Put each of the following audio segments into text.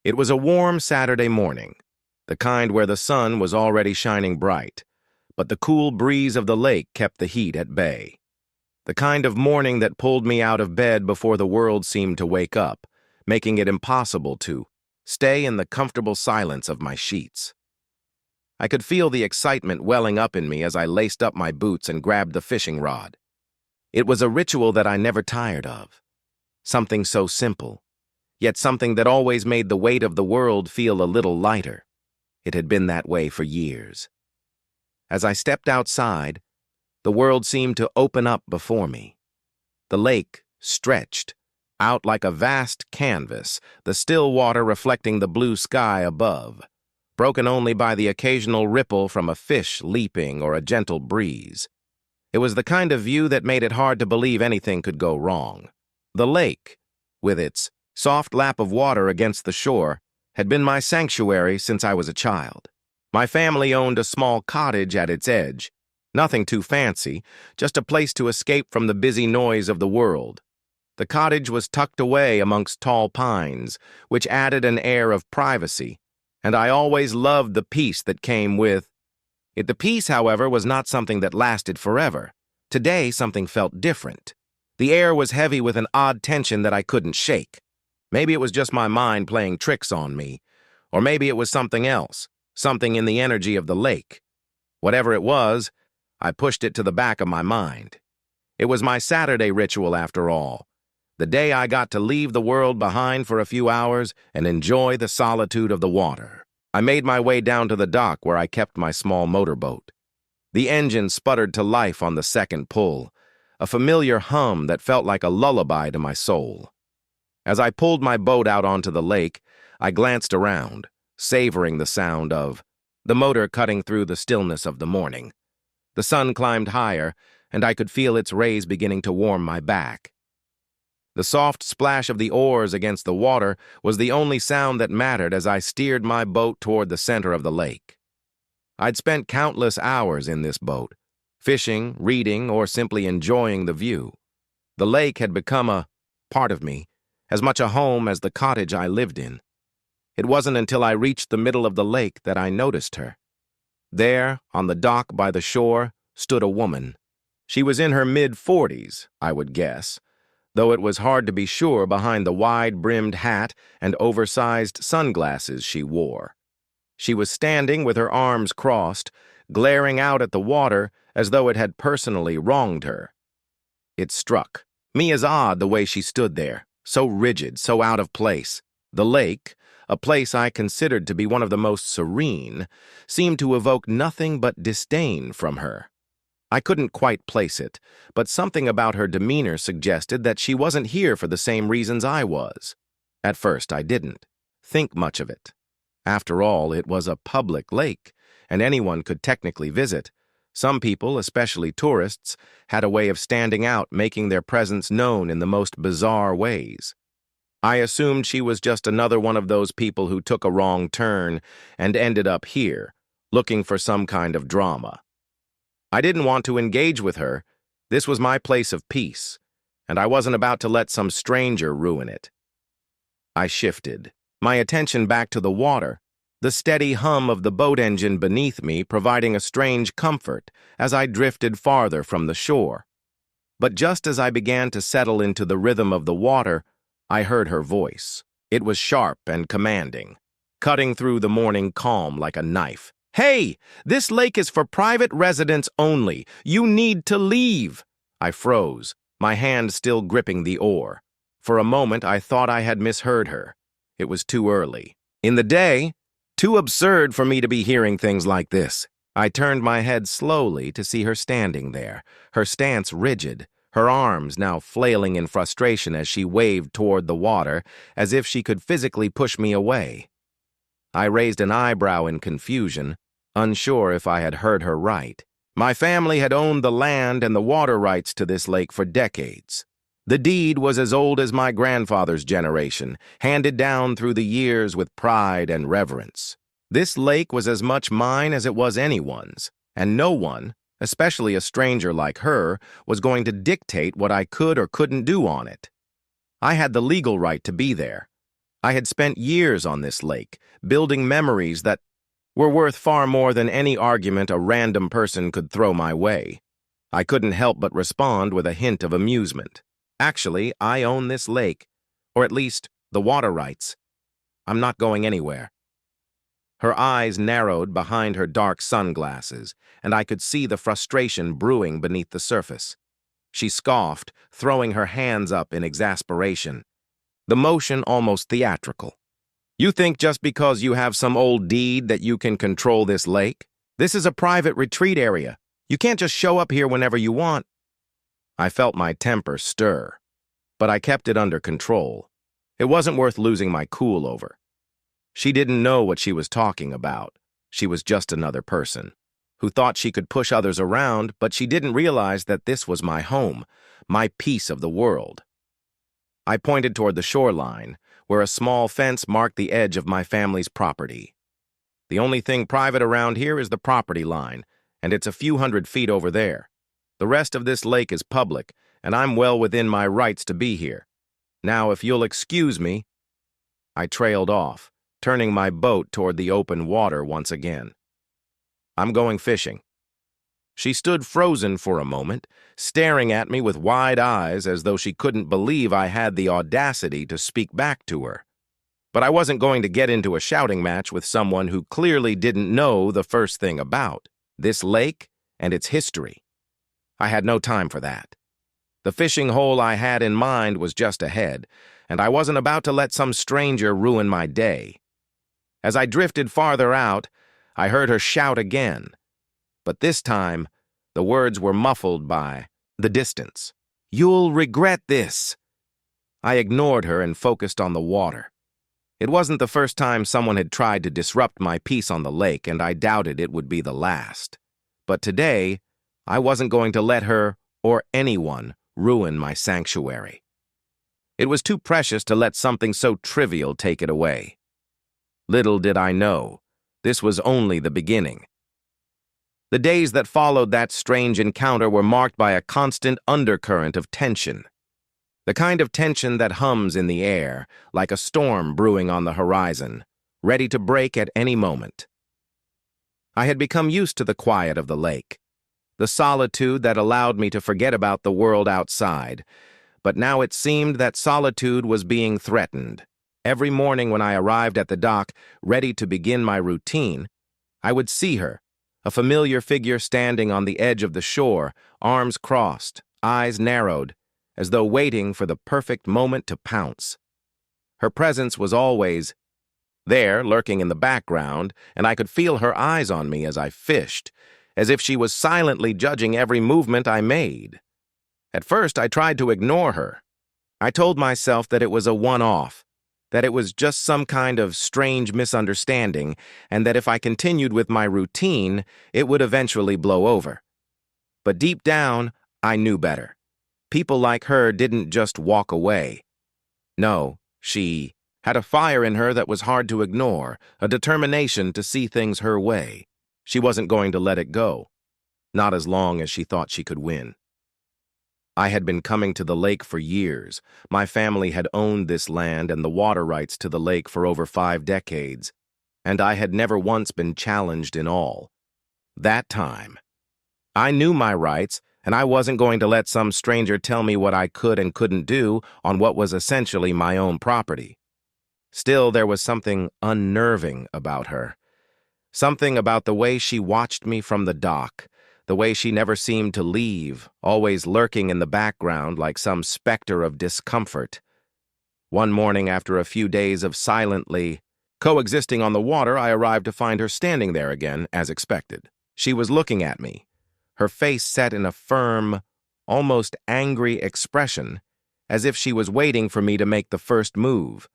It was a warm Saturday morning, the kind where the sun was already shining bright, but the cool breeze of the lake kept the heat at bay. The kind of morning that pulled me out of bed before the world seemed to wake up, making it impossible to stay in the comfortable silence of my sheets. I could feel the excitement welling up in me as I laced up my boots and grabbed the fishing rod. It was a ritual that I never tired of. Something so simple, yet something that always made the weight of the world feel a little lighter. It had been that way for years. As I stepped outside, the world seemed to open up before me. The lake stretched out like a vast canvas, the still water reflecting the blue sky above, broken only by the occasional ripple from a fish leaping or a gentle breeze. It was the kind of view that made it hard to believe anything could go wrong. The lake, with its soft lap of water against the shore, had been my sanctuary since I was a child. My family owned a small cottage at its edge, nothing too fancy, just a place to escape from the busy noise of the world. The cottage was tucked away amongst tall pines, which added an air of privacy, and I always loved the peace that came with it. The peace, however, was not something that lasted forever. Today, something felt different. The air was heavy with an odd tension that I couldn't shake. Maybe it was just my mind playing tricks on me, or maybe it was something else, something in the energy of the lake. Whatever it was, I pushed it to the back of my mind. It was my Saturday ritual, after all. The day I got to leave the world behind for a few hours and enjoy the solitude of the water. I made my way down to the dock where I kept my small motorboat. The engine sputtered to life on the second pull, a familiar hum that felt like a lullaby to my soul. As I pulled my boat out onto the lake, I glanced around, savoring the sound of the motor cutting through the stillness of the morning. The sun climbed higher, and I could feel its rays beginning to warm my back. The soft splash of the oars against the water was the only sound that mattered as I steered my boat toward the center of the lake. I'd spent countless hours in this boat, fishing, reading, or simply enjoying the view. The lake had become a part of me, as much a home as the cottage I lived in. It wasn't until I reached the middle of the lake that I noticed her. There, on the dock by the shore, stood a woman. She was in her mid-40s, I would guess, though it was hard to be sure behind the wide-brimmed hat and oversized sunglasses she wore. She was standing with her arms crossed, glaring out at the water as though it had personally wronged her. It struck me as odd the way she stood there, so rigid, so out of place. The lake, a place I considered to be one of the most serene, seemed to evoke nothing but disdain from her. I couldn't quite place it, but something about her demeanor suggested that she wasn't here for the same reasons I was. At first, I didn't think much of it. After all, it was a public lake, and anyone could technically visit. Some people, especially tourists, had a way of standing out, making their presence known in the most bizarre ways. I assumed she was just another one of those people who took a wrong turn and ended up here, looking for some kind of drama. I didn't want to engage with her. This was my place of peace, and I wasn't about to let some stranger ruin it. I shifted, my attention back to the water, the steady hum of the boat engine beneath me providing a strange comfort as I drifted farther from the shore. But just as I began to settle into the rhythm of the water, I heard her voice. It was sharp and commanding, cutting through the morning calm like a knife. "Hey, this lake is for private residents only. You need to leave." I froze, my hand still gripping the oar. For a moment, I thought I had misheard her. It was too early. In the day, too absurd for me to be hearing things like this. I turned my head slowly to see her standing there, her stance rigid, her arms now flailing in frustration as she waved toward the water, as if she could physically push me away. I raised an eyebrow in confusion, unsure if I had heard her right. My family had owned the land and the water rights to this lake for decades. The deed was as old as my grandfather's generation, handed down through the years with pride and reverence. This lake was as much mine as it was anyone's, and no one, especially a stranger like her, was going to dictate what I could or couldn't do on it. I had the legal right to be there, I had spent years on this lake, building memories that were worth far more than any argument a random person could throw my way. I couldn't help but respond with a hint of amusement. Actually, I own this lake, or at least the water rights. I'm not going anywhere. Her eyes narrowed behind her dark sunglasses, and I could see the frustration brewing beneath the surface. She scoffed, throwing her hands up in exasperation, the motion almost theatrical. You think just because you have some old deed that you can control this lake? This is a private retreat area. You can't just show up here whenever you want. I felt my temper stir, but I kept it under control. It wasn't worth losing my cool over. She didn't know what she was talking about. She was just another person who thought she could push others around, but she didn't realize that this was my home, my piece of the world. I pointed toward the shoreline, where a small fence marked the edge of my family's property. The only thing private around here is the property line, and it's a few hundred feet over there. The rest of this lake is public, and I'm well within my rights to be here. Now, if you'll excuse me, I trailed off, turning my boat toward the open water once again. I'm going fishing. She stood frozen for a moment, staring at me with wide eyes as though she couldn't believe I had the audacity to speak back to her. But I wasn't going to get into a shouting match with someone who clearly didn't know the first thing about this lake and its history. I had no time for that. The fishing hole I had in mind was just ahead, and I wasn't about to let some stranger ruin my day. As I drifted farther out, I heard her shout again. But this time, the words were muffled by the distance. "You'll regret this." I ignored her and focused on the water. It wasn't the first time someone had tried to disrupt my peace on the lake, and I doubted it would be the last. But today, I wasn't going to let her or anyone ruin my sanctuary. It was too precious to let something so trivial take it away. Little did I know, this was only the beginning. The days that followed that strange encounter were marked by a constant undercurrent of tension. The kind of tension that hums in the air, like a storm brewing on the horizon, ready to break at any moment. I had become used to the quiet of the lake, the solitude that allowed me to forget about the world outside, but now it seemed that solitude was being threatened. Every morning when I arrived at the dock, ready to begin my routine, I would see her, a familiar figure standing on the edge of the shore, arms crossed, eyes narrowed, as though waiting for the perfect moment to pounce. Her presence was always there, lurking in the background, and I could feel her eyes on me as I fished, as if she was silently judging every movement I made. At first, I tried to ignore her. I told myself that it was a one-off, that it was just some kind of strange misunderstanding, and that if I continued with my routine, it would eventually blow over. But deep down, I knew better. People like her didn't just walk away. No, she had a fire in her that was hard to ignore, a determination to see things her way. She wasn't going to let it go, not as long as she thought she could win. I had been coming to the lake for years. My family had owned this land and the water rights to the lake for over 5 decades, and I had never once been challenged in all. That time, I knew my rights, and I wasn't going to let some stranger tell me what I could and couldn't do on what was essentially my own property. Still, there was something unnerving about her. Something about the way she watched me from the dock, the way she never seemed to leave, always lurking in the background like some specter of discomfort. One morning, after a few days of silently coexisting on the water, I arrived to find her standing there again, as expected. She was looking at me, her face set in a firm, almost angry expression, as if she was waiting for me to make the first move.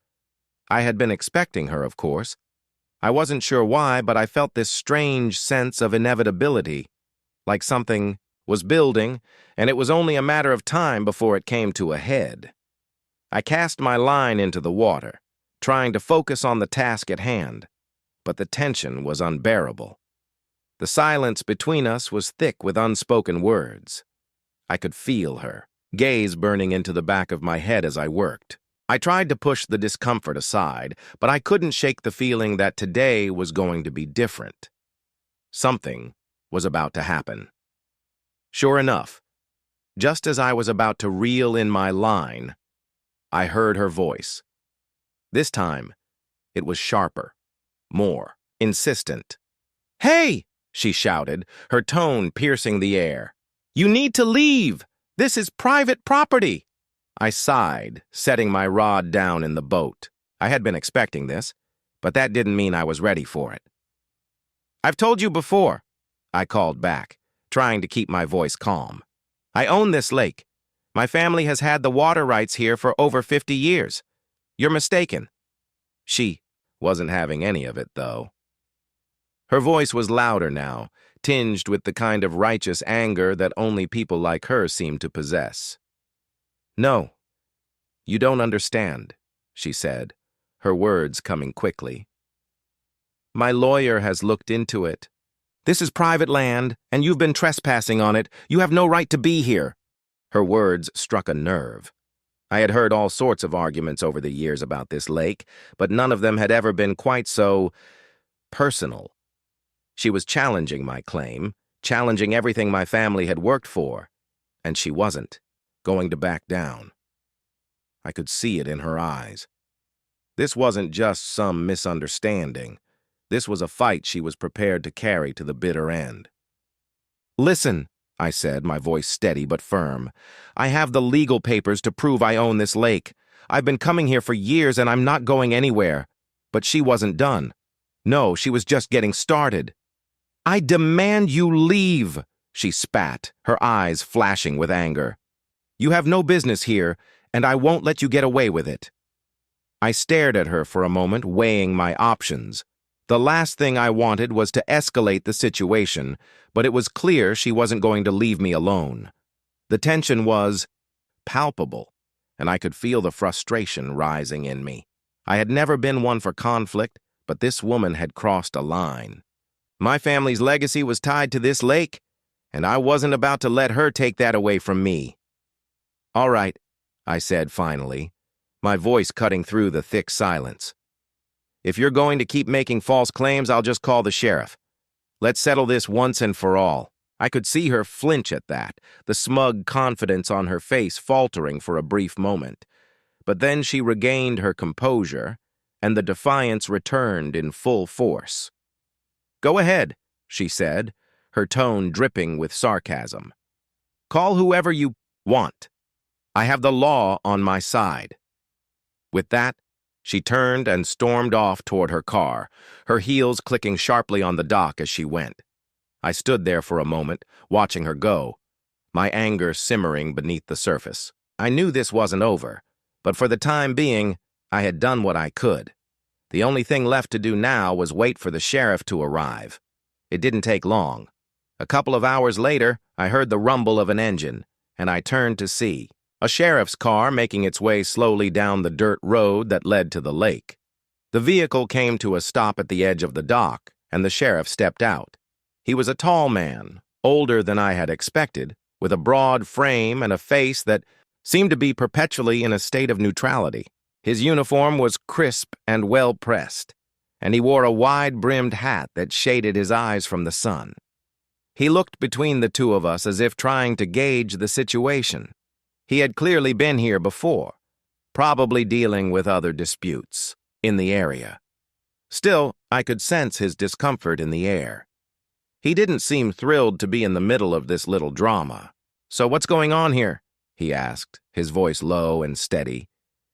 I had been expecting her, of course. I wasn't sure why, but I felt this strange sense of inevitability, like something was building, and it was only a matter of time before it came to a head. I cast my line into the water, trying to focus on the task at hand, but the tension was unbearable. The silence between us was thick with unspoken words. I could feel her gaze burning into the back of my head as I worked. I tried to push the discomfort aside, but I couldn't shake the feeling that today was going to be different. Something was about to happen. Sure enough, just as I was about to reel in my line, I heard her voice. This time, it was sharper, more insistent. "Hey!" she shouted, her tone piercing the air. "You need to leave! This is private property!" I sighed, setting my rod down in the boat. I had been expecting this, but that didn't mean I was ready for it. "I've told you before," I called back, trying to keep my voice calm. "I own this lake. My family has had the water rights here for over 50 years. You're mistaken." She wasn't having any of it, though. Her voice was louder now, tinged with the kind of righteous anger that only people like her seem to possess. "No, you don't understand," she said, her words coming quickly. "My lawyer has looked into it. This is private land, and you've been trespassing on it. You have no right to be here." Her words struck a nerve. I had heard all sorts of arguments over the years about this lake, but none of them had ever been quite so personal. She was challenging my claim, challenging everything my family had worked for, and she wasn't going to back down. I could see it in her eyes. This wasn't just some misunderstanding. This was a fight she was prepared to carry to the bitter end. "Listen," I said, my voice steady but firm. "I have the legal papers to prove I own this lake. I've been coming here for years and I'm not going anywhere." But she wasn't done. No, she was just getting started. "I demand you leave," she spat, her eyes flashing with anger. "You have no business here, and I won't let you get away with it." I stared at her for a moment, weighing my options. The last thing I wanted was to escalate the situation, but it was clear she wasn't going to leave me alone. The tension was palpable, and I could feel the frustration rising in me. I had never been one for conflict, but this woman had crossed a line. My family's legacy was tied to this lake, and I wasn't about to let her take that away from me. "All right," I said finally, my voice cutting through the thick silence. "If you're going to keep making false claims, I'll just call the sheriff. Let's settle this once and for all." I could see her flinch at that, the smug confidence on her face faltering for a brief moment. But then she regained her composure, and the defiance returned in full force. "Go ahead," she said, her tone dripping with sarcasm. "Call whoever you want. I have the law on my side." With that, she turned and stormed off toward her car, her heels clicking sharply on the dock as she went. I stood there for a moment, watching her go, my anger simmering beneath the surface. I knew this wasn't over, but for the time being, I had done what I could. The only thing left to do now was wait for the sheriff to arrive. It didn't take long. A couple of hours later, I heard the rumble of an engine, and I turned to see a sheriff's car making its way slowly down the dirt road that led to the lake. The vehicle came to a stop at the edge of the dock, and the sheriff stepped out. He was a tall man, older than I had expected, with a broad frame and a face that seemed to be perpetually in a state of neutrality. His uniform was crisp and well-pressed, and he wore a wide-brimmed hat that shaded his eyes from the sun. He looked between the two of us as if trying to gauge the situation. He had clearly been here before, probably dealing with other disputes in the area. Still, I could sense his discomfort in the air. He didn't seem thrilled to be in the middle of this little drama. "So what's going on here?" he asked, his voice low and steady.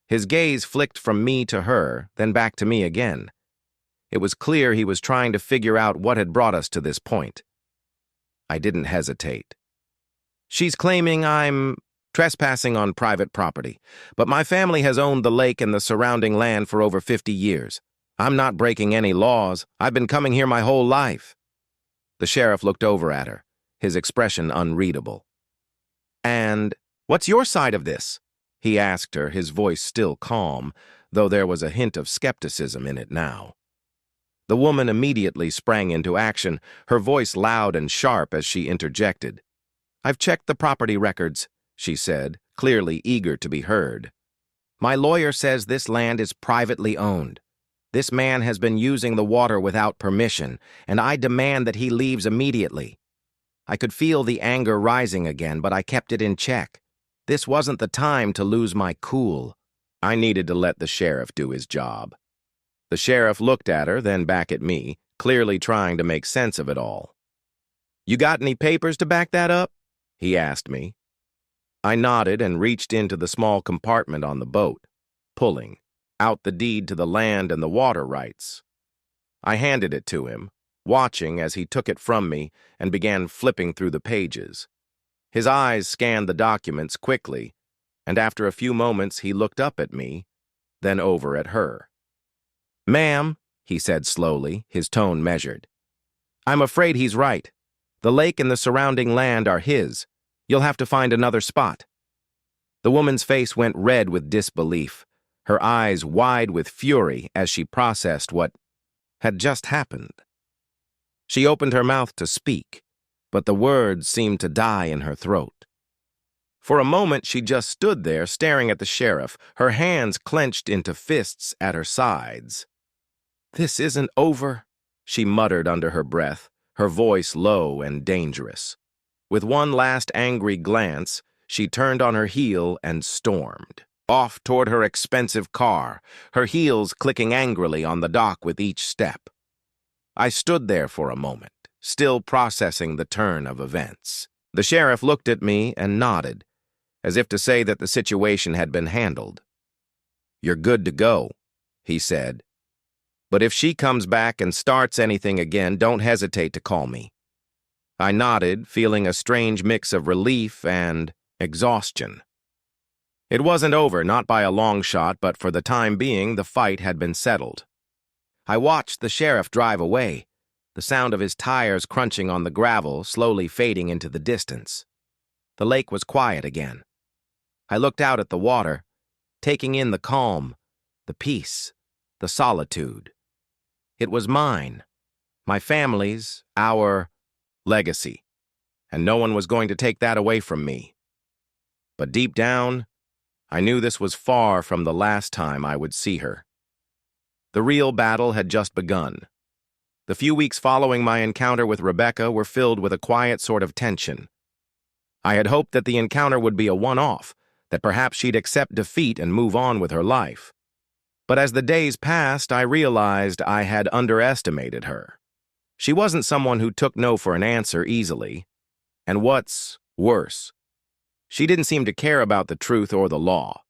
His gaze flicked from me to her, then back to me again. It was clear he was trying to figure out what had brought us to this point. I didn't hesitate. "She's claiming I'm trespassing on private property, but my family has owned the lake and the surrounding land for over 50 years. I'm not breaking any laws. I've been coming here my whole life." The sheriff looked over at her, his expression unreadable. "And what's your side of this?" he asked her, his voice still calm, though there was a hint of skepticism in it now. The woman immediately sprang into action, her voice loud and sharp as she interjected. "I've checked the property records," she said, clearly eager to be heard. My lawyer says this land is privately owned. This man has been using the water without permission, and I demand that he leaves immediately. I could feel the anger rising again, but I kept it in check. This wasn't the time to lose my cool. I needed to let the sheriff do his job. The sheriff looked at her, then back at me, clearly trying to make sense of it all. "You got any papers to back that up?" he asked me. I nodded and reached into the small compartment on the boat, pulling out the deed to the land and the water rights. I handed it to him, watching as he took it from me and began flipping through the pages. His eyes scanned the documents quickly, and after a few moments he looked up at me, then over at her. "Ma'am," he said slowly, his tone measured, "I'm afraid he's right. The lake and the surrounding land are his. You'll have to find another spot." The woman's face went red with disbelief, her eyes wide with fury as she processed what had just happened. She opened her mouth to speak, but the words seemed to die in her throat. For a moment, she just stood there staring at the sheriff, her hands clenched into fists at her sides. "This isn't over," she muttered under her breath, her voice low and dangerous. With one last angry glance, she turned on her heel and stormed off toward her expensive car, her heels clicking angrily on the dock with each step. I stood there for a moment, still processing the turn of events. The sheriff looked at me and nodded, as if to say that the situation had been handled. "You're good to go," he said. "But if she comes back and starts anything again, don't hesitate to call me." I nodded, feeling a strange mix of relief and exhaustion. It wasn't over, not by a long shot, but for the time being, the fight had been settled. I watched the sheriff drive away, the sound of his tires crunching on the gravel slowly fading into the distance. The lake was quiet again. I looked out at the water, taking in the calm, the peace, the solitude. It was mine, my family's, our legacy, and no one was going to take that away from me. But deep down, I knew this was far from the last time I would see her. The real battle had just begun. The few weeks following my encounter with Rebecca were filled with a quiet sort of tension. I had hoped that the encounter would be a one-off, that perhaps she'd accept defeat and move on with her life. But as the days passed, I realized I had underestimated her. She wasn't someone who took no for an answer easily. And what's worse, she didn't seem to care about the truth or the law.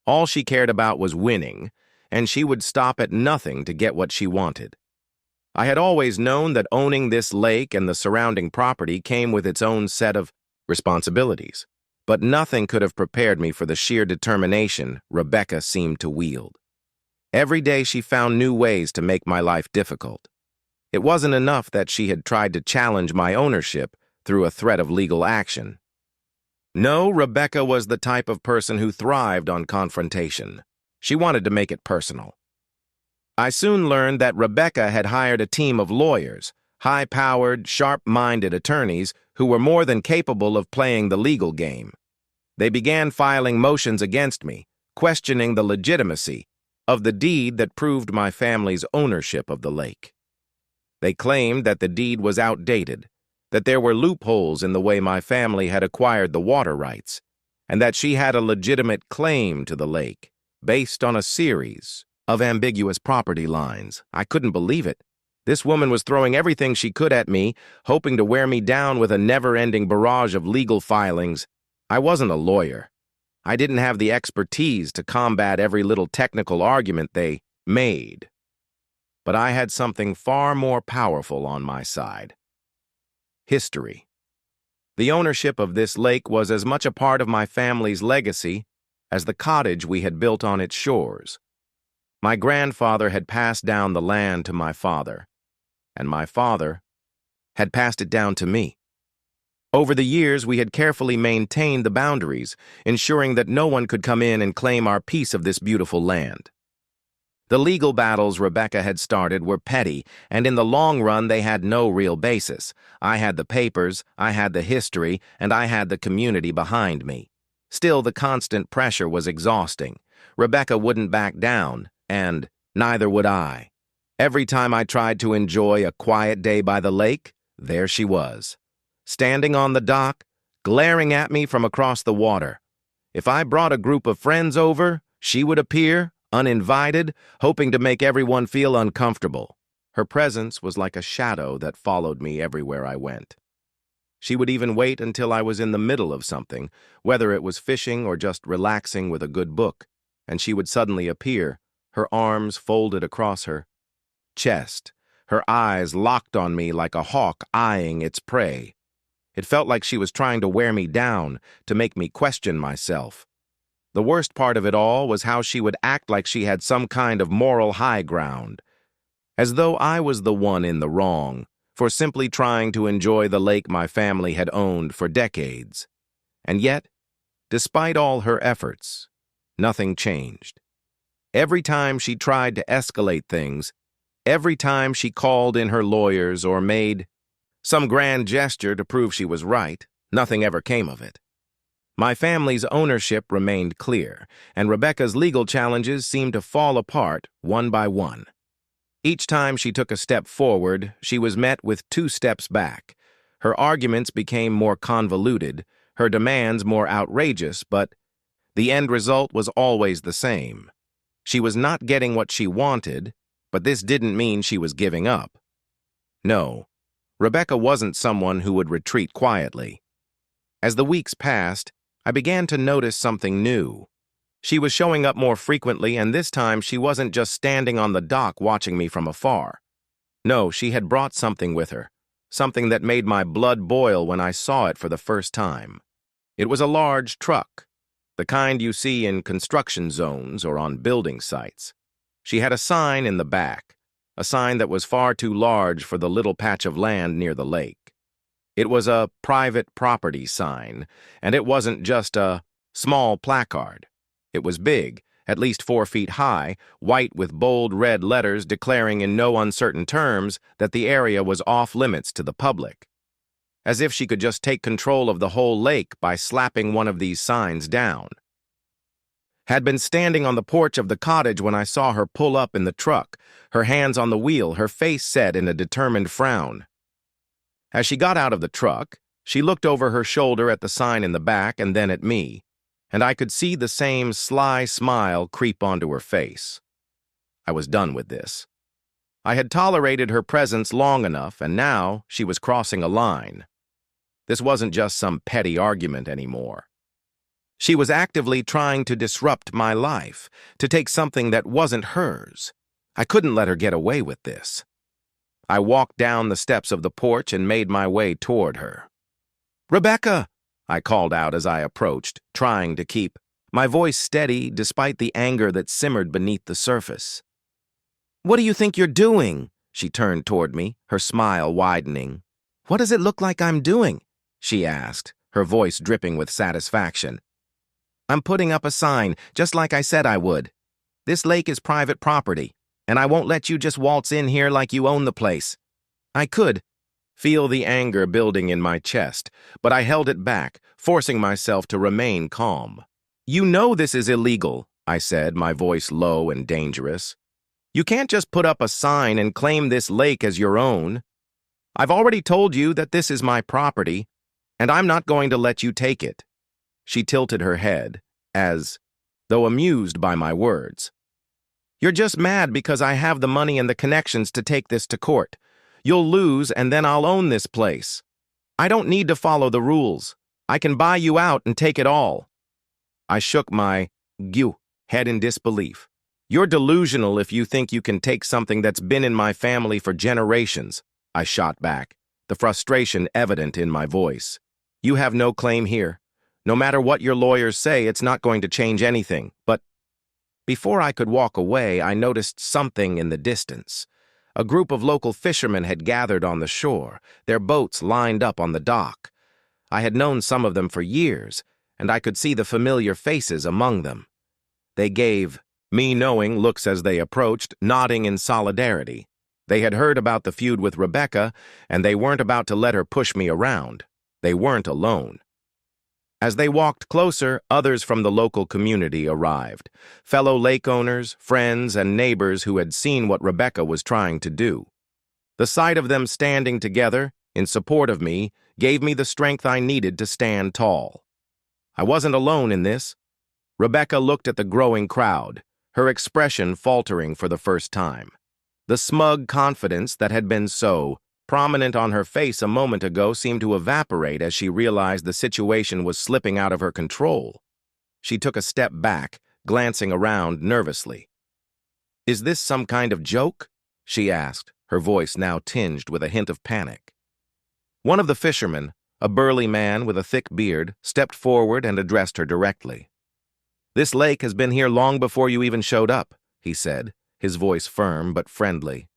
All she cared about was winning, and she would stop at nothing to get what she wanted. I had always known that owning this lake and the surrounding property came with its own set of responsibilities, but nothing could have prepared me for the sheer determination Rebecca seemed to wield. Every day she found new ways to make my life difficult. It wasn't enough that she had tried to challenge my ownership through a threat of legal action. No, Rebecca was the type of person who thrived on confrontation. She wanted to make it personal. I soon learned that Rebecca had hired a team of lawyers, high-powered, sharp-minded attorneys who were more than capable of playing the legal game. They began filing motions against me, questioning the legitimacy of the deed that proved my family's ownership of the lake. They claimed that the deed was outdated, that there were loopholes in the way my family had acquired the water rights, and that she had a legitimate claim to the lake, based on a series of ambiguous property lines. I couldn't believe it. This woman was throwing everything she could at me, hoping to wear me down with a never-ending barrage of legal filings. I wasn't a lawyer. I didn't have the expertise to combat every little technical argument they made. But I had something far more powerful on my side. History. The ownership of this lake was as much a part of my family's legacy as the cottage we had built on its shores. My grandfather had passed down the land to my father, and my father had passed it down to me. Over the years, we had carefully maintained the boundaries, ensuring that no one could come in and claim our piece of this beautiful land. The legal battles Rebecca had started were petty, and in the long run they had no real basis. I had the papers, I had the history, and I had the community behind me. Still, the constant pressure was exhausting. Rebecca wouldn't back down, and neither would I. Every time I tried to enjoy a quiet day by the lake, there she was, standing on the dock, glaring at me from across the water. If I brought a group of friends over, she would appear, uninvited, hoping to make everyone feel uncomfortable. Her presence was like a shadow that followed me everywhere I went. She would even wait until I was in the middle of something, whether it was fishing or just relaxing with a good book, and she would suddenly appear, her arms folded across her chest, her eyes locked on me like a hawk eyeing its prey. It felt like she was trying to wear me down, to make me question myself. The worst part of it all was how she would act like she had some kind of moral high ground, as though I was the one in the wrong for simply trying to enjoy the lake my family had owned for decades. And yet, despite all her efforts, nothing changed. Every time she tried to escalate things, every time she called in her lawyers or made some grand gesture to prove she was right, nothing ever came of it. My family's ownership remained clear, and Rebecca's legal challenges seemed to fall apart one by one. Each time she took a step forward, she was met with 2 steps back. Her arguments became more convoluted, her demands more outrageous, but the end result was always the same. She was not getting what she wanted, but this didn't mean she was giving up. No, Rebecca wasn't someone who would retreat quietly. As the weeks passed, I began to notice something new. She was showing up more frequently, and this time she wasn't just standing on the dock watching me from afar. No, she had brought something with her, something that made my blood boil when I saw it for the first time. It was a large truck, the kind you see in construction zones or on building sites. She had a sign in the back, a sign that was far too large for the little patch of land near the lake. It was a private property sign, and it wasn't just a small placard. It was big, at least 4 feet high, white with bold red letters declaring in no uncertain terms that the area was off limits to the public. As if she could just take control of the whole lake by slapping one of these signs down. Had been standing on the porch of the cottage when I saw her pull up in the truck, her hands on the wheel, her face set in a determined frown. As she got out of the truck, she looked over her shoulder at the sign in the back and then at me, and I could see the same sly smile creep onto her face. I was done with this. I had tolerated her presence long enough, and now she was crossing a line. This wasn't just some petty argument anymore. She was actively trying to disrupt my life, to take something that wasn't hers. I couldn't let her get away with this. I walked down the steps of the porch and made my way toward her. "Rebecca!" I called out as I approached, trying to keep my voice steady despite the anger that simmered beneath the surface. "What do you think you're doing?" She turned toward me, her smile widening. "What does it look like I'm doing?" she asked, her voice dripping with satisfaction. "I'm putting up a sign, just like I said I would. This lake is private property, and I won't let you just waltz in here like you own the place. I could feel the anger building in my chest, but I held it back, forcing myself to remain calm. "You know this is illegal," I said, my voice low and dangerous. "You can't just put up a sign and claim this lake as your own. I've already told you that this is my property, and I'm not going to let you take it." She tilted her head, as though amused by my words. "You're just mad because I have the money and the connections to take this to court. You'll lose, and then I'll own this place. I don't need to follow the rules. I can buy you out and take it all." I shook my head in disbelief. "You're delusional if you think you can take something that's been in my family for generations," I shot back, the frustration evident in my voice. "You have no claim here. No matter what your lawyers say, it's not going to change anything." But before I could walk away, I noticed something in the distance. A group of local fishermen had gathered on the shore, their boats lined up on the dock. I had known some of them for years, and I could see the familiar faces among them. They gave me knowing looks as they approached, nodding in solidarity. They had heard about the feud with Rebecca, and they weren't about to let her push me around. They weren't alone. As they walked closer, others from the local community arrived, fellow lake owners, friends, and neighbors who had seen what Rebecca was trying to do. The sight of them standing together, in support of me, gave me the strength I needed to stand tall. I wasn't alone in this. Rebecca looked at the growing crowd, her expression faltering for the first time. The smug confidence that had been so prominent on her face a moment ago seemed to evaporate as she realized the situation was slipping out of her control. She took a step back, glancing around nervously. "Is this some kind of joke?" she asked, her voice now tinged with a hint of panic. One of the fishermen, a burly man with a thick beard, stepped forward and addressed her directly. "This lake has been here long before you even showed up," he said, his voice firm but friendly.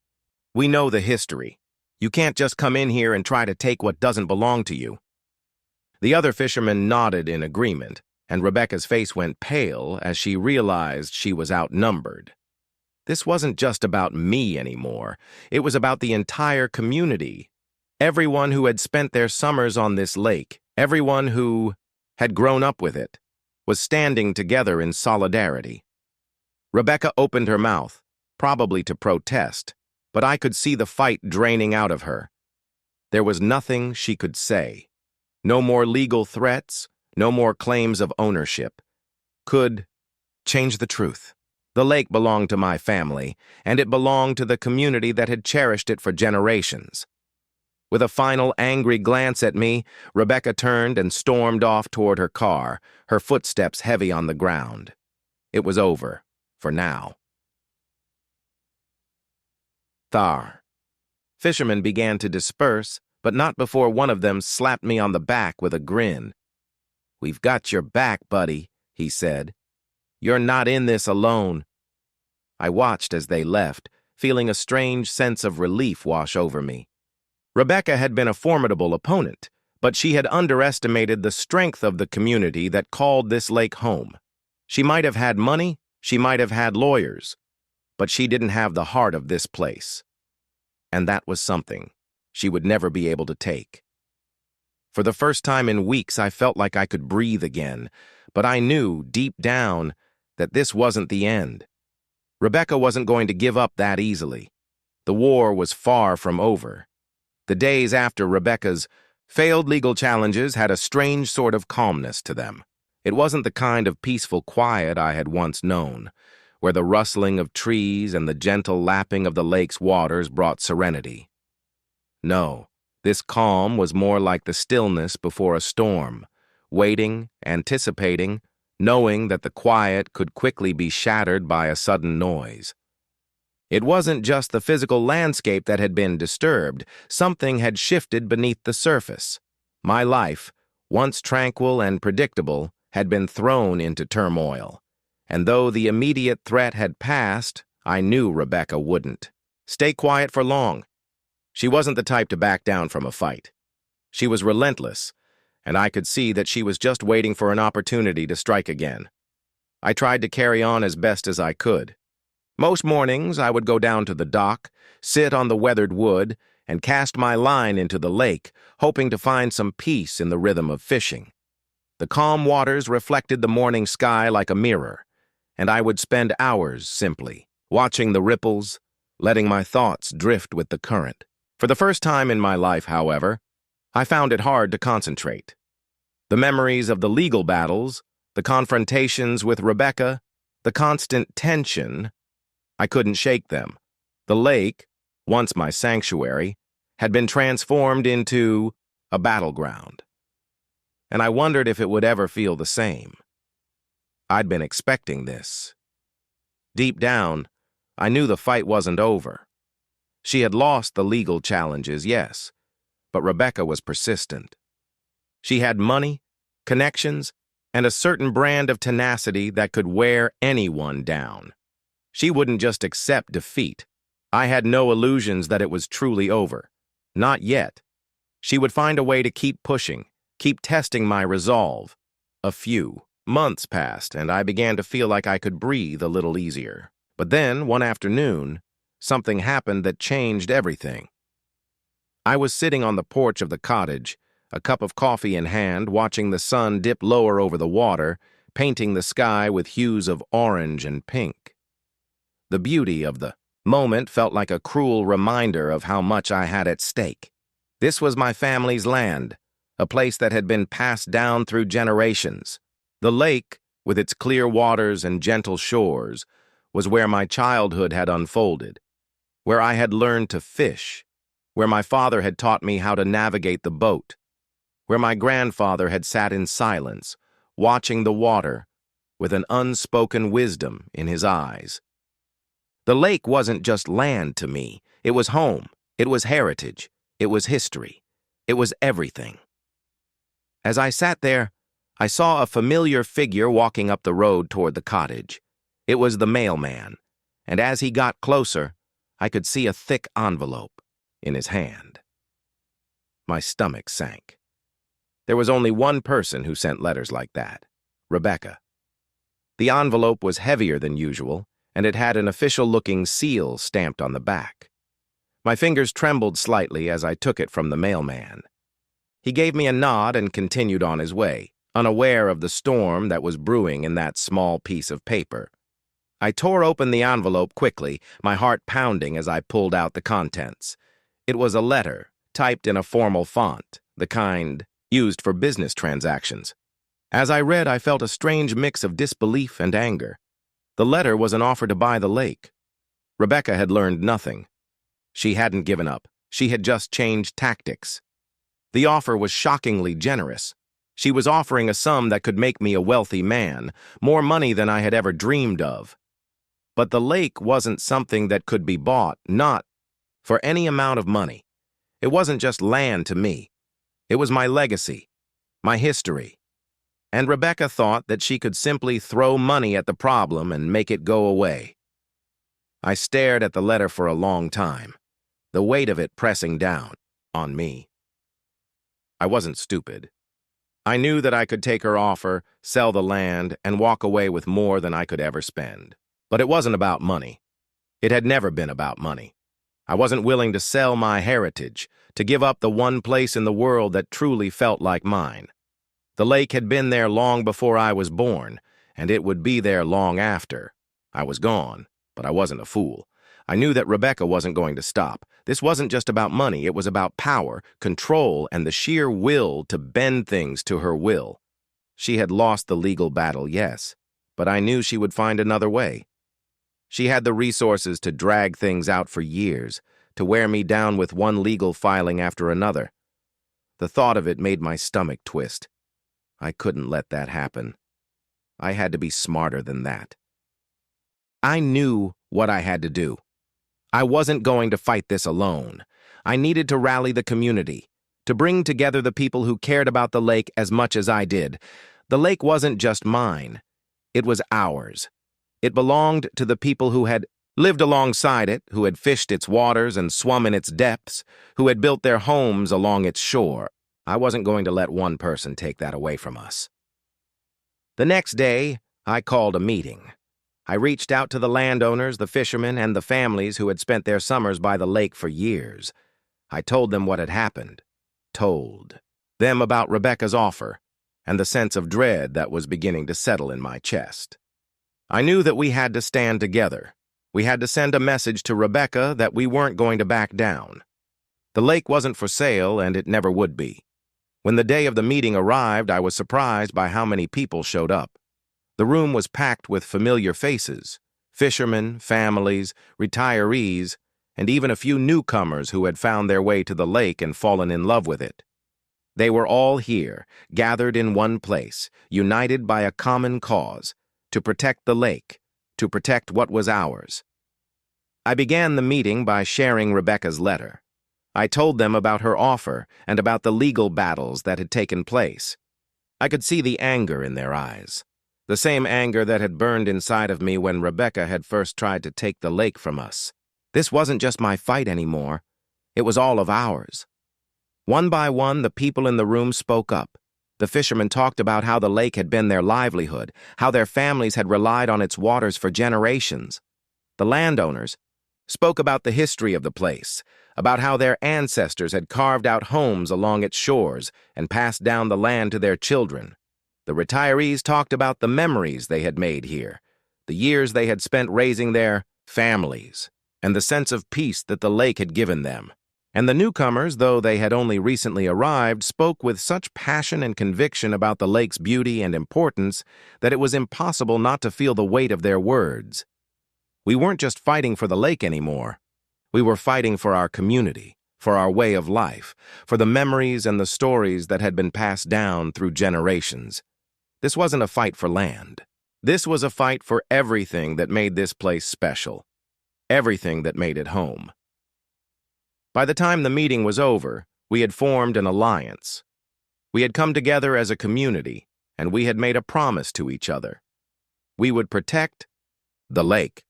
"We know the history. You can't just come in here and try to take what doesn't belong to you." The other fisherman nodded in agreement, and Rebecca's face went pale as she realized she was outnumbered. This wasn't just about me anymore. It was about the entire community. Everyone who had spent their summers on this lake, everyone who had grown up with it, was standing together in solidarity. Rebecca opened her mouth, probably to protest, but I could see the fight draining out of her. There was nothing she could say. No more legal threats, no more claims of ownership. Could change the truth. The lake belonged to my family, and it belonged to the community that had cherished it for generations. With a final angry glance at me, Rebecca turned and stormed off toward her car, her footsteps heavy on the ground. It was over, for now. Thar. Fishermen began to disperse, but not before one of them slapped me on the back with a grin. "We've got your back, buddy," he said. "You're not in this alone." I watched as they left, feeling a strange sense of relief wash over me. Rebecca had been a formidable opponent, but she had underestimated the strength of the community that called this lake home. She might have had money, she might have had lawyers, but she didn't have the heart of this place. And that was something she would never be able to take. For the first time in weeks, I felt like I could breathe again, but I knew, deep down, that this wasn't the end. Rebecca wasn't going to give up that easily. The war was far from over. The days after Rebecca's failed legal challenges had a strange sort of calmness to them. It wasn't the kind of peaceful quiet I had once known, where the rustling of trees and the gentle lapping of the lake's waters brought serenity. No, this calm was more like the stillness before a storm, waiting, anticipating, knowing that the quiet could quickly be shattered by a sudden noise. It wasn't just the physical landscape that had been disturbed. Something had shifted beneath the surface. My life, once tranquil and predictable, had been thrown into turmoil. And though the immediate threat had passed, I knew Rebecca wouldn't stay quiet for long. She wasn't the type to back down from a fight. She was relentless, and I could see that she was just waiting for an opportunity to strike again. I tried to carry on as best as I could. Most mornings, I would go down to the dock, sit on the weathered wood, and cast my line into the lake, hoping to find some peace in the rhythm of fishing. The calm waters reflected the morning sky like a mirror, and I would spend hours simply watching the ripples, letting my thoughts drift with the current. For the first time in my life, however, I found it hard to concentrate. The memories of the legal battles, the confrontations with Rebecca, the constant tension, I couldn't shake them. The lake, once my sanctuary, had been transformed into a battleground. And I wondered if it would ever feel the same. I'd been expecting this. Deep down, I knew the fight wasn't over. She had lost the legal challenges, yes, but Rebecca was persistent. She had money, connections, and a certain brand of tenacity that could wear anyone down. She wouldn't just accept defeat. I had no illusions that it was truly over. Not yet. She would find a way to keep pushing, keep testing my resolve. A few months passed, and I began to feel like I could breathe a little easier. But then, one afternoon, something happened that changed everything. I was sitting on the porch of the cottage, a cup of coffee in hand, watching the sun dip lower over the water, painting the sky with hues of orange and pink. The beauty of the moment felt like a cruel reminder of how much I had at stake. This was my family's land, a place that had been passed down through generations. The lake, with its clear waters and gentle shores, was where my childhood had unfolded, where I had learned to fish, where my father had taught me how to navigate the boat, where my grandfather had sat in silence, watching the water, with an unspoken wisdom in his eyes. The lake wasn't just land to me. It was home. It was heritage. It was history. It was everything. As I sat there, I saw a familiar figure walking up the road toward the cottage. It was the mailman, and as he got closer, I could see a thick envelope in his hand. My stomach sank. There was only one person who sent letters like that, Rebecca. The envelope was heavier than usual, and it had an official-looking seal stamped on the back. My fingers trembled slightly as I took it from the mailman. He gave me a nod and continued on his way, unaware of the storm that was brewing in that small piece of paper. I tore open the envelope quickly, my heart pounding as I pulled out the contents. It was a letter, typed in a formal font, the kind used for business transactions. As I read, I felt a strange mix of disbelief and anger. The letter was an offer to buy the lake. Rebecca had learned nothing. She hadn't given up. She had just changed tactics. The offer was shockingly generous. She was offering a sum that could make me a wealthy man, more money than I had ever dreamed of. But the lake wasn't something that could be bought, not for any amount of money. It wasn't just land to me. It was my legacy, my history. And Rebecca thought that she could simply throw money at the problem and make it go away. I stared at the letter for a long time, the weight of it pressing down on me. I wasn't stupid. I knew that I could take her offer, sell the land, and walk away with more than I could ever spend. But it wasn't about money. It had never been about money. I wasn't willing to sell my heritage, to give up the one place in the world that truly felt like mine. The lake had been there long before I was born, and it would be there long after. I was gone, but I wasn't a fool. I knew that Rebecca wasn't going to stop. This wasn't just about money, it was about power, control, and the sheer will to bend things to her will. She had lost the legal battle, yes, but I knew she would find another way. She had the resources to drag things out for years, to wear me down with one legal filing after another. The thought of it made my stomach twist. I couldn't let that happen. I had to be smarter than that. I knew what I had to do. I wasn't going to fight this alone. I needed to rally the community, to bring together the people who cared about the lake as much as I did. The lake wasn't just mine. It was ours. It belonged to the people who had lived alongside it, who had fished its waters and swum in its depths, who had built their homes along its shore. I wasn't going to let one person take that away from us. The next day, I called a meeting. I reached out to the landowners, the fishermen, and the families who had spent their summers by the lake for years. I told them what had happened, told them about Rebecca's offer, and the sense of dread that was beginning to settle in my chest. I knew that we had to stand together. We had to send a message to Rebecca that we weren't going to back down. The lake wasn't for sale, and it never would be. When the day of the meeting arrived, I was surprised by how many people showed up. The room was packed with familiar faces, fishermen, families, retirees, and even a few newcomers who had found their way to the lake and fallen in love with it. They were all here, gathered in one place, united by a common cause, to protect the lake, to protect what was ours. I began the meeting by sharing Rebecca's letter. I told them about her offer and about the legal battles that had taken place. I could see the anger in their eyes, the same anger that had burned inside of me when Rebecca had first tried to take the lake from us. This wasn't just my fight anymore. It was all of ours. One by one, the people in the room spoke up. The fishermen talked about how the lake had been their livelihood, how their families had relied on its waters for generations. The landowners spoke about the history of the place, about how their ancestors had carved out homes along its shores and passed down the land to their children. The retirees talked about the memories they had made here, the years they had spent raising their families, and the sense of peace that the lake had given them. And the newcomers, though they had only recently arrived, spoke with such passion and conviction about the lake's beauty and importance that it was impossible not to feel the weight of their words. We weren't just fighting for the lake anymore. We were fighting for our community, for our way of life, for the memories and the stories that had been passed down through generations. This wasn't a fight for land. This was a fight for everything that made this place special, everything that made it home. By the time the meeting was over, we had formed an alliance. We had come together as a community, and we had made a promise to each other. We would protect the lake.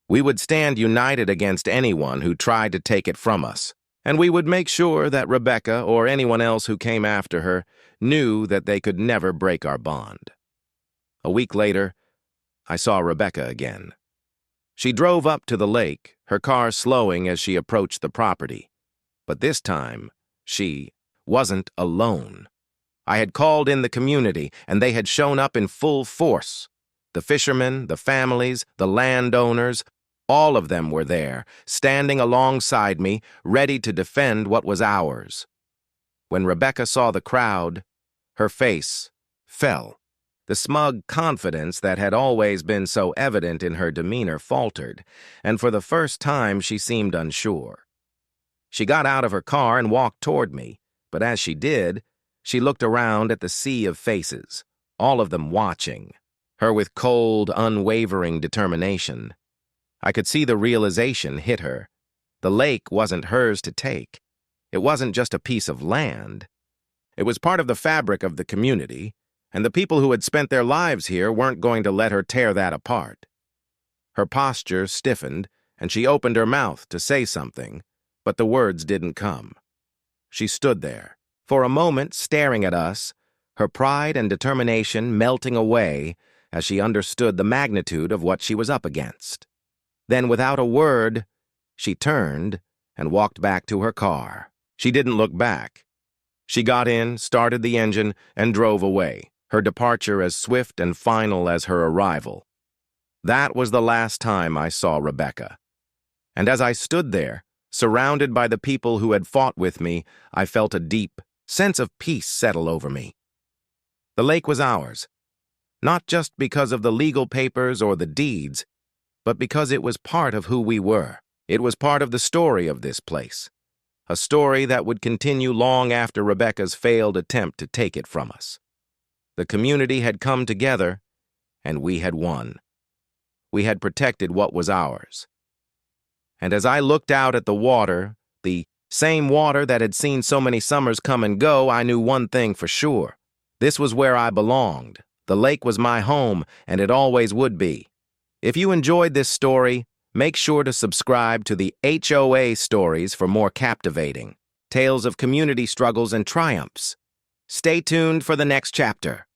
We would stand united against anyone who tried to take it from us, and we would make sure that Rebecca or anyone else who came after her knew that they could never break our bond. A week later, I saw Rebecca again. She drove up to the lake, her car slowing as she approached the property. But this time, she wasn't alone. I had called in the community, and they had shown up in full force. The fishermen, the families, the landowners, all of them were there, standing alongside me, ready to defend what was ours. When Rebecca saw the crowd, her face fell. The smug confidence that had always been so evident in her demeanor faltered, and for the first time she seemed unsure. She got out of her car and walked toward me, but as she did, she looked around at the sea of faces, all of them watching, her with cold, unwavering determination. I could see the realization hit her. The lake wasn't hers to take. It wasn't just a piece of land. It was part of the fabric of the community, and the people who had spent their lives here weren't going to let her tear that apart. Her posture stiffened, and she opened her mouth to say something, but the words didn't come. She stood there, for a moment staring at us, her pride and determination melting away as she understood the magnitude of what she was up against. Then, without a word, she turned and walked back to her car. She didn't look back. She got in, started the engine, and drove away, her departure as swift and final as her arrival. That was the last time I saw Rebecca. And as I stood there, surrounded by the people who had fought with me, I felt a deep sense of peace settle over me. The lake was ours, not just because of the legal papers or the deeds, but because it was part of who we were. It was part of the story of this place, a story that would continue long after Rebecca's failed attempt to take it from us. The community had come together, and we had won. We had protected what was ours. And as I looked out at the water, the same water that had seen so many summers come and go, I knew one thing for sure. This was where I belonged. The lake was my home, and it always would be. If you enjoyed this story, make sure to subscribe to the HOA stories for more captivating tales of community struggles and triumphs. Stay tuned for the next chapter.